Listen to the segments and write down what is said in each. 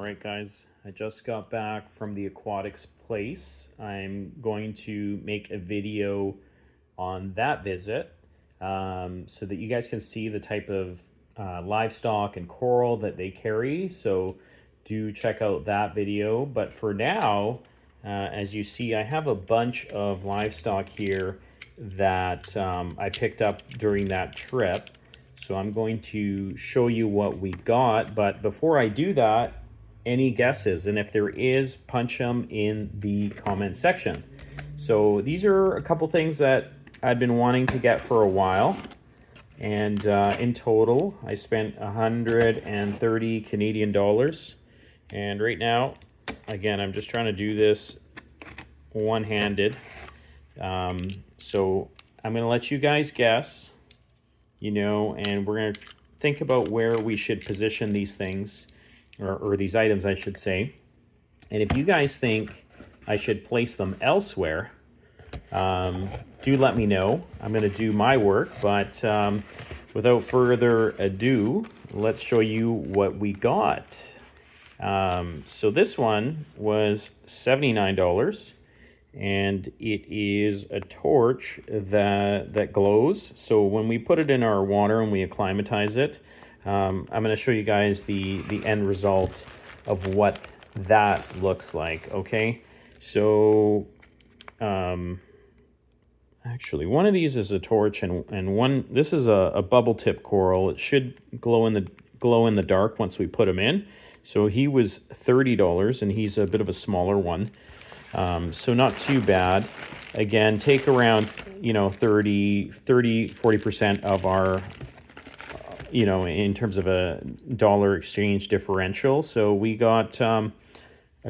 right, guys, I just got back from the aquatics place. I'm going to make a video on that visit so that you guys can see the type of livestock and coral that they carry. So do check out that video. But for now, as you see, I have a bunch of livestock here that I picked up during that trip. So I'm going to show you what we got. But before I do that, any guesses? And if there is, punch them in the comment section. So these are a couple things that I've been wanting to get for a while. And in total, I spent 130 Canadian dollars. And right now, again, I'm just trying to do this one-handed. So I'm going to let you guys guess, and we're going to think about where we should position these things, or these items, I should say. And if you guys think I should place them elsewhere, do let me know. I'm going to do my work, but without further ado, let's show you what we got. So this one was $79. And it is a torch that glows. So when we put it in our water and we acclimatize it, I'm going to show you guys the end result of what that looks like. Okay, so actually one of these is a torch, and one, this is a bubble tip coral. It should glow in the dark once we put him in. So he was $30, and he's a bit of a smaller one. So not too bad. Again, take around, 40% of our, in terms of a dollar exchange differential. So we got a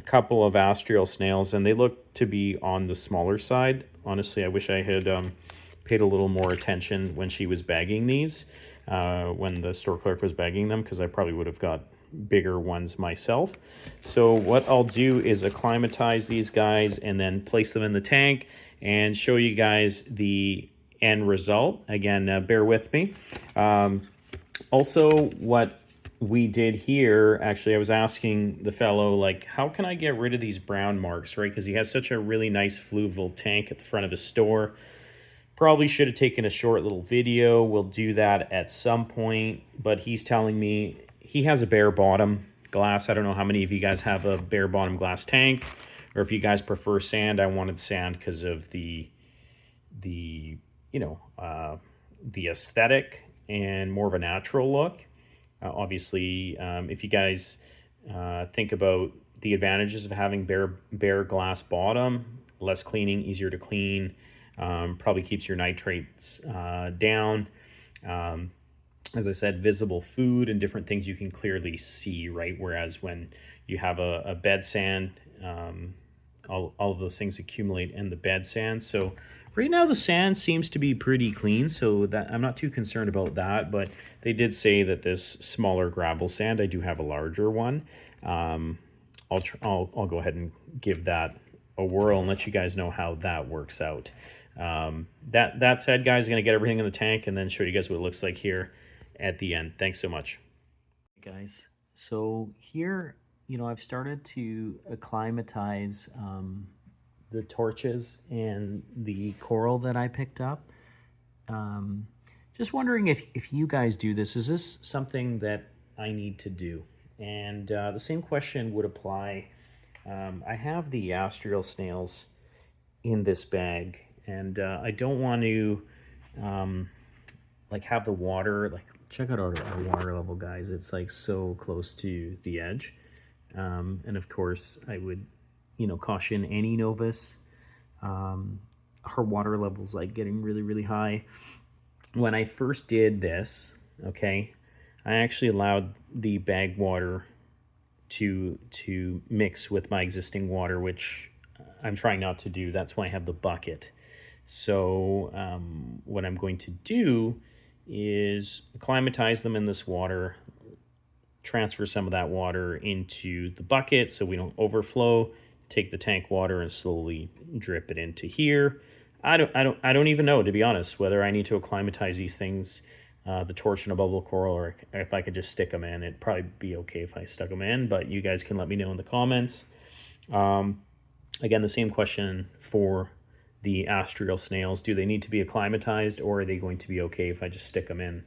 couple of astral snails, and they look to be on the smaller side. Honestly, I wish I had paid a little more attention when she was bagging these, when the store clerk was bagging them, because I probably would have got bigger ones myself. So what I'll do is acclimatize these guys and then place them in the tank and show you guys the end result. Again, bear with me. Also, what we did here, actually, I was asking the fellow, like, how can I get rid of these brown marks, right? Because he has such a really nice fluval tank at the front of the store. Probably should have taken a short little video. We'll do that at some point, but he's telling me he has a bare bottom glass. I don't know how many of you guys have a bare bottom glass tank, or if you guys prefer sand. I wanted sand because of the aesthetic and more of a natural look. Obviously, if you guys think about the advantages of having bare glass bottom, less cleaning, easier to clean, probably keeps your nitrates down. As I said, visible food and different things you can clearly see, right? Whereas when you have a bed sand, all of those things accumulate in the bed sand. So right now the sand seems to be pretty clean, so that I'm not too concerned about that. But they did say that this smaller gravel sand, I do have a larger one. I'll go ahead and give that a whirl and let you guys know how that works out. That said, guys, I'm gonna get everything in the tank and then show you guys what it looks like here at the end. Thanks so much. Hey guys, so here, I've started to acclimatize the torches and the coral that I picked up. Just wondering if you guys do this. Is this something that I need to do? And the same question would apply. I have the astral snails in this bag, and I don't want to have the water, check out our water level, guys. It's so close to the edge. And of course I would, caution any novice. Her water level's getting really, really high. When I first did this, okay, I actually allowed the bag water to mix with my existing water, which I'm trying not to do. That's why I have the bucket. So what I'm going to do is acclimatize them in this water, transfer some of that water into the bucket so we don't overflow, take the tank water and slowly drip it into here. I don't even know, to be honest, whether I need to acclimatize these things the torch and a bubble coral, or if I could just stick them in. It'd probably be okay if I stuck them in, but you guys can let me know in the comments. Again, the same question for the astral snails. Do they need to be acclimatized, or are they going to be okay if I just stick them in?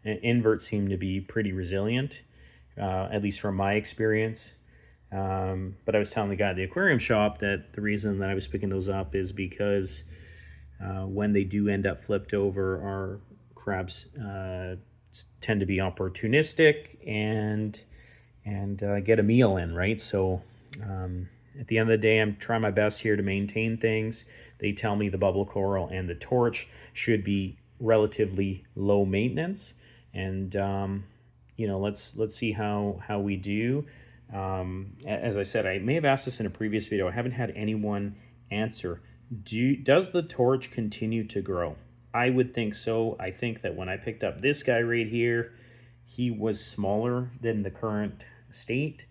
And inverts seem to be pretty resilient, at least from my experience. But I was telling the guy at the aquarium shop that the reason that I was picking those up is because when they do end up flipped over, our crabs tend to be opportunistic and get a meal in, right? So at the end of the day, I'm trying my best here to maintain things. They tell me the bubble coral and the torch should be relatively low maintenance, and let's see how we do. As I said, I may have asked this in a previous video. I haven't had anyone answer. Does the torch continue to grow? I would think so. I think that when I picked up this guy right here, he was smaller than the current state.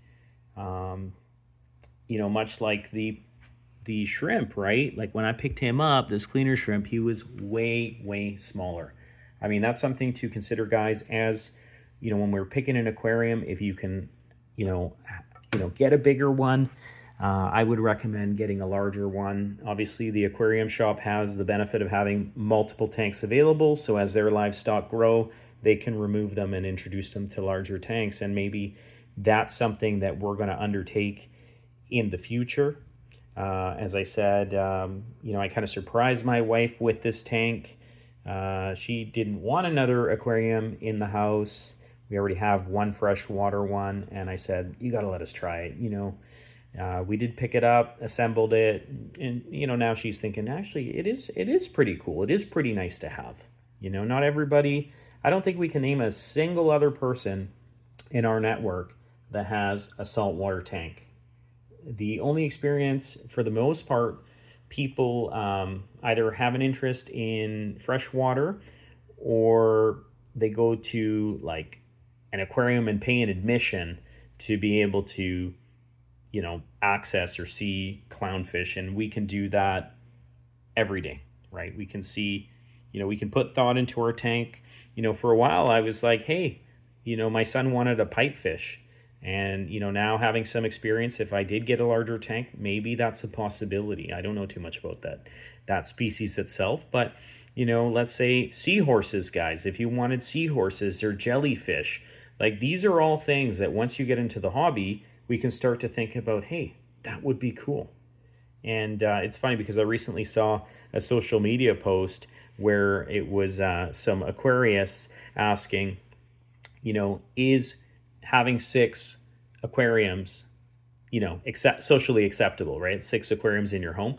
Much like the shrimp, right? Like when I picked him up, this cleaner shrimp, he was way smaller. I mean, that's something to consider, guys, as when we're picking an aquarium. If you can get a bigger one, I would recommend getting a larger one. Obviously, the aquarium shop has the benefit of having multiple tanks available, so as their livestock grow, they can remove them and introduce them to larger tanks, and maybe that's something that we're going to undertake in the future. As I said, I kind of surprised my wife with this tank. She didn't want another aquarium in the house. We already have one freshwater one, and I said, you got to let us try it. We did pick it up, assembled it, and now she's thinking, actually, it is pretty cool. It is pretty nice to have. Not everybody. I don't think we can name a single other person in our network that has a saltwater tank. The only experience, for the most part, people either have an interest in freshwater, or they go to like an aquarium and pay an admission to be able to access or see clownfish, and we can do that every day, right? We can see, we can put thought into our tank. For a while I was like, hey, my son wanted a pipefish, and now having some experience, if I did get a larger tank, maybe that's a possibility. I don't know too much about that species itself, but let's say seahorses, guys. If you wanted seahorses or jellyfish, like, these are all things that once you get into the hobby, we can start to think about, hey, that would be cool. And it's funny because I recently saw a social media post where it was some aquarists asking, is having 6 aquariums, socially acceptable, right? 6 aquariums in your home.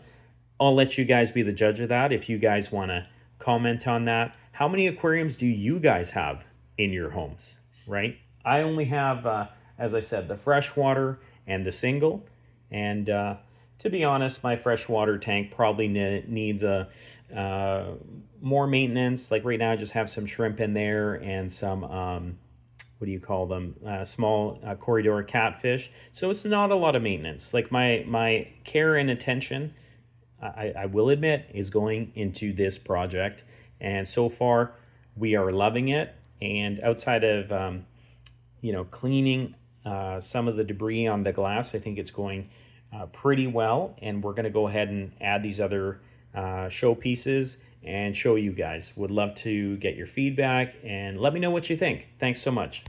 I'll let you guys be the judge of that. If you guys want to comment on that, how many aquariums do you guys have in your homes, right? I only have, as I said, the freshwater and the single. And to be honest, my freshwater tank probably needs a more maintenance. Like right now, I just have some shrimp in there and some what do you call them? Small corridor catfish. So it's not a lot of maintenance. Like my care and attention, I will admit, is going into this project. And so far, we are loving it. And outside of, cleaning some of the debris on the glass, I think it's going pretty well. And we're going to go ahead and add these other show pieces and show you guys. Would love to get your feedback and let me know what you think. Thanks so much.